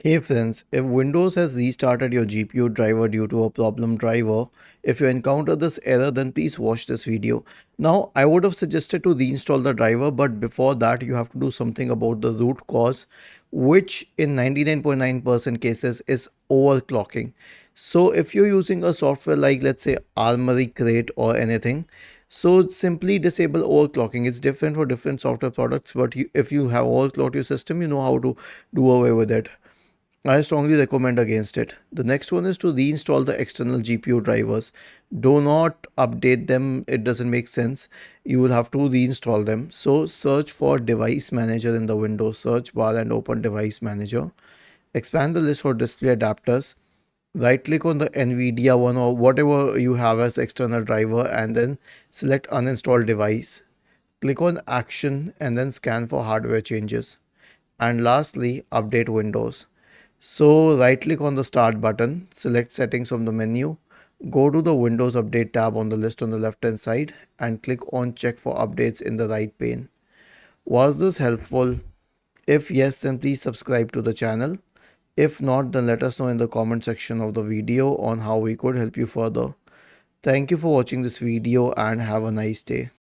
Hey friends, if Windows has restarted your GPU driver due to a problem driver, if you encounter this error then please watch this video. Now I would have suggested to reinstall the driver, but before that you have to do something about the root cause, which in 99.9% cases is overclocking. So if you're using a software like let's say Armory Crate or anything, so simply disable overclocking. It's different for different software products, but if you have overclocked your system, you know how to do away with it. I strongly recommend against it. The next one is to reinstall the external GPU drivers. Do not update them, it doesn't make sense. You will have to reinstall them. So search for device manager in the Windows search bar and open device manager. Expand the list for display adapters. Right click on the NVIDIA one or whatever you have as external driver and then select uninstall device. Click on action and then scan for hardware changes. And lastly, update Windows. So right click on the start button, select settings from the menu, go to the Windows Update tab on the list on the left hand side and click on check for updates in the right pane. Was this helpful? If yes, then please subscribe to the channel. If not, then let us know in the comment section of the video on how we could help you further. Thank you for watching this video and have a nice day.